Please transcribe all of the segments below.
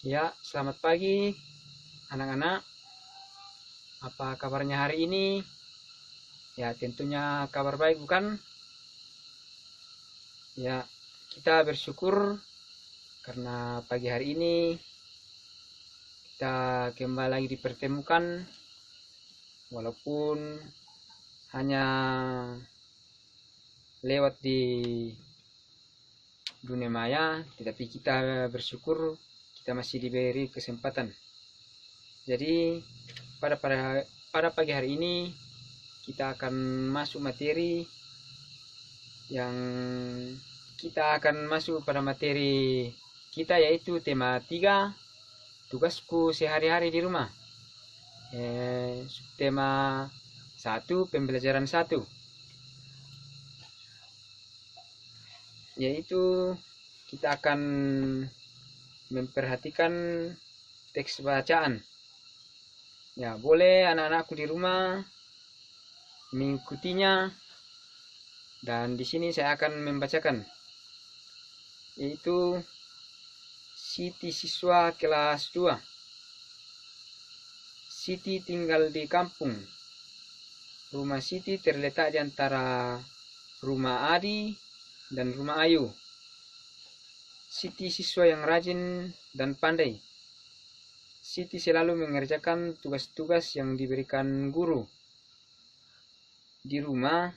Ya, selamat pagi anak-anak. Apa kabarnya hari ini? Ya, tentunya kabar baik bukan? Ya, kita bersyukur karena pagi hari ini kita kembali lagi dipertemukan walaupun hanya lewat di dunia maya, tetapi kita bersyukur kita masih diberi kesempatan. Jadi pada pagi hari ini kita akan masuk materi yang kita akan masuk pada materi kita, yaitu tema 3, tugasku sehari-hari di rumah. Tema 1, pembelajaran 1, yaitu kita akan memperhatikan teks bacaan. Ya, boleh anak-anakku di rumah mengikutinya, dan di sini saya akan membacakan, yaitu Siti siswa kelas 2. Siti tinggal di kampung. Rumah Siti terletak di antara rumah Adi dan rumah Ayu. Siti siswa yang rajin dan pandai. Siti selalu mengerjakan tugas-tugas yang diberikan guru. Di rumah,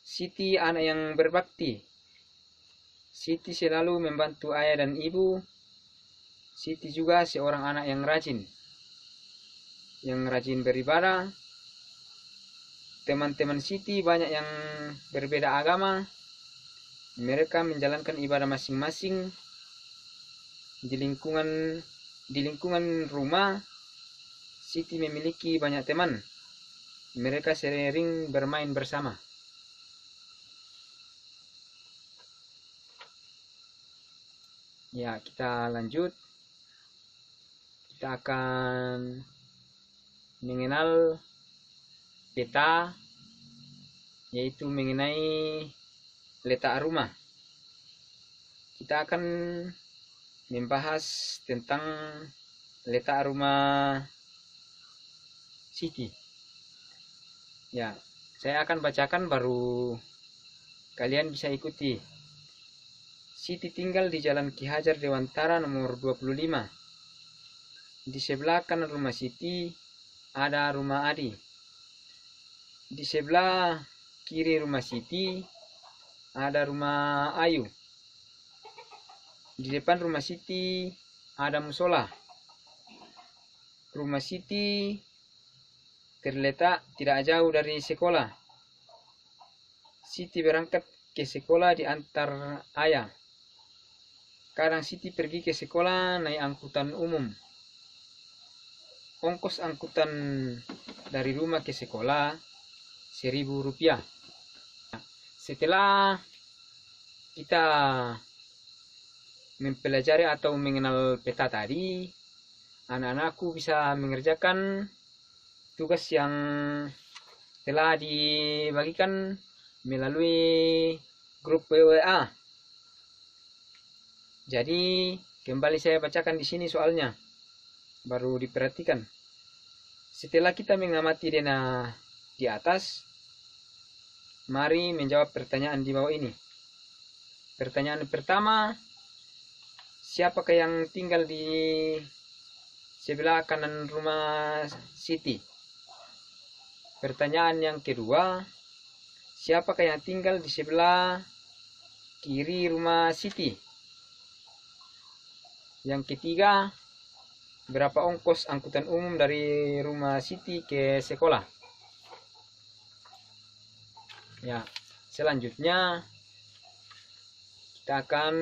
Siti anak yang berbakti. Siti selalu membantu ayah dan ibu. Siti juga seorang anak yang rajin beribadah. Teman-teman Siti banyak yang berbeda agama. Mereka menjalankan ibadah masing-masing. Di lingkungan rumah, Siti memiliki banyak teman. Mereka sering bermain bersama. Ya, kita lanjut. Kita akan mengenal peta, yaitu mengenai letak rumah. Kita akan membahas tentang letak rumah Siti. Ya, saya akan bacakan baru kalian bisa ikuti. Siti tinggal di Jalan Ki Hajar Dewantara nomor 25. Di sebelah kanan rumah Siti ada rumah Adi. Di sebelah kiri rumah Siti ada rumah Ayu. Di depan rumah Siti ada musola. Rumah Siti terletak tidak jauh dari sekolah. Siti berangkat ke sekolah diantar ayah. Kadang Siti pergi ke sekolah naik angkutan umum. Ongkos angkutan dari rumah ke sekolah Rp1.000. Setelah kita mempelajari atau mengenal peta tadi, anak-anakku bisa mengerjakan tugas yang telah dibagikan melalui grup WA. Jadi kembali saya bacakan di sini soalnya, baru diperhatikan. Setelah kita mengamati dena di atas, mari menjawab pertanyaan di bawah ini. Pertanyaan pertama, siapakah yang tinggal di sebelah kanan rumah Siti? Pertanyaan yang kedua, siapakah yang tinggal di sebelah kiri rumah Siti? Yang ketiga, berapa ongkos angkutan umum dari rumah Siti ke sekolah? Ya, selanjutnya kita akan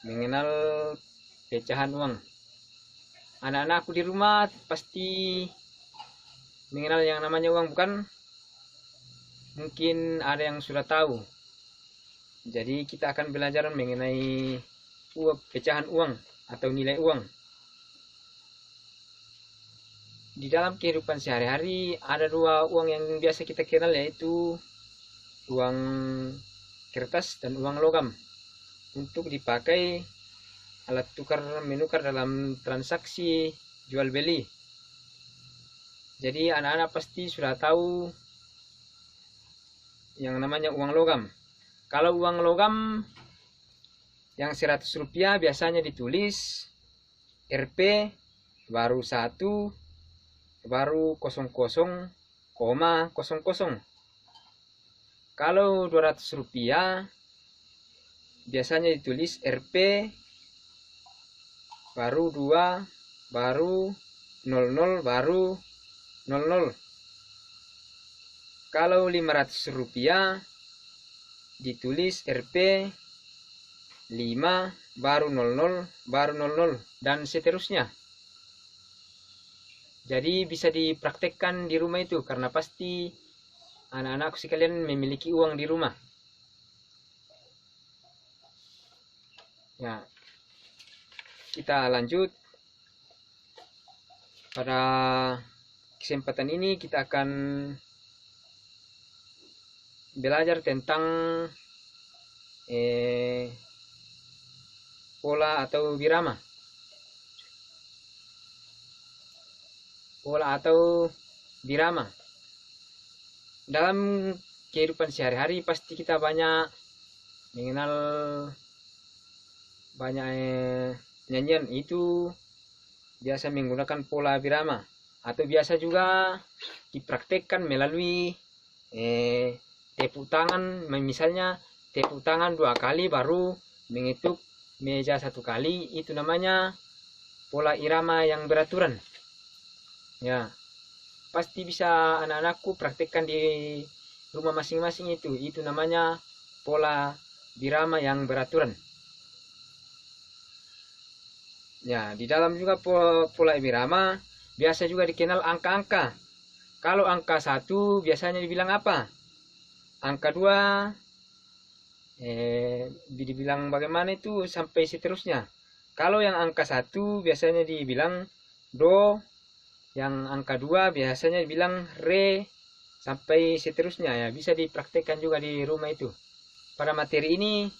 mengenal pecahan uang. Anak-anakku di rumah pasti mengenal yang namanya uang bukan? Mungkin ada yang sudah tahu. Jadi kita akan belajar mengenai pecahan uang atau nilai uang. Di dalam kehidupan sehari-hari ada dua uang yang biasa kita kenal, yaitu uang kertas dan uang logam, untuk dipakai alat tukar menukar dalam transaksi jual beli. Jadi anak-anak pasti sudah tahu yang namanya uang logam. Kalau uang logam yang 100 rupiah biasanya ditulis Rp baru 1 baru 00,00. Kalau 200 rupiah biasanya ditulis Rp baru 2 baru 00 baru 00. Kalau 500 rupiah ditulis Rp 5 baru 00 baru 00 dan seterusnya. Jadi bisa dipraktekkan di rumah itu karena pasti anak-anak sekalian memiliki uang di rumah. Ya, kita lanjut. Pada kesempatan ini kita akan belajar tentang pola atau birama. Pola atau birama. Dalam kehidupan sehari-hari pasti kita banyak mengenal banyak nyanyian itu biasa menggunakan pola birama atau biasa juga dipraktekkan melalui tepuk tangan. Misalnya tepuk tangan 2 kali baru mengetuk meja 1 kali, itu namanya pola irama yang beraturan. Ya, pasti bisa anak-anakku praktekkan di rumah masing-masing itu namanya pola birama yang beraturan. Ya, di dalam juga pola birama biasa juga dikenal angka-angka. Kalau angka 1 biasanya dibilang apa? Angka 2 dibilang bagaimana itu sampai seterusnya. Kalau yang angka 1 biasanya dibilang do, yang angka 2 biasanya dibilang re, sampai seterusnya. Ya, bisa dipraktekkan juga di rumah itu. Pada materi ini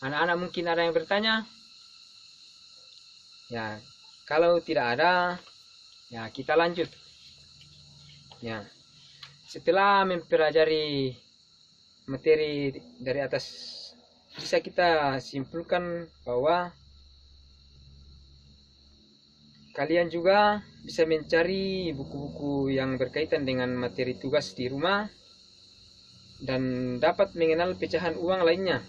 anak-anak mungkin ada yang bertanya. Ya, kalau tidak ada, ya kita lanjut. Ya, setelah mempelajari materi dari atas, bisa kita simpulkan bahwa kalian juga bisa mencari buku-buku yang berkaitan dengan materi tugas di rumah dan dapat mengenal pecahan uang lainnya,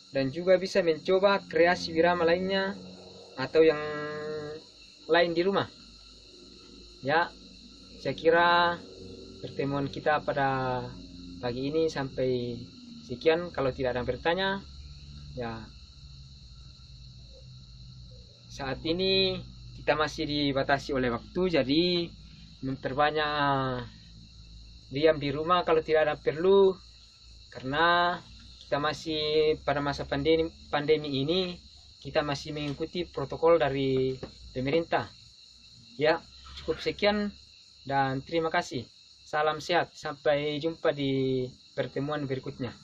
dan juga bisa mencoba kreasi birama lainnya atau yang lain di rumah. Ya, saya kira pertemuan kita pada pagi ini sampai sekian. Kalau tidak ada yang bertanya, ya saat ini kita masih dibatasi oleh waktu, jadi memperbanyak diam di rumah kalau tidak ada perlu, karena kita masih pada masa pandemi ini, kita masih mengikuti protokol dari pemerintah. Ya, cukup sekian dan terima kasih. Salam sehat, sampai jumpa di pertemuan berikutnya.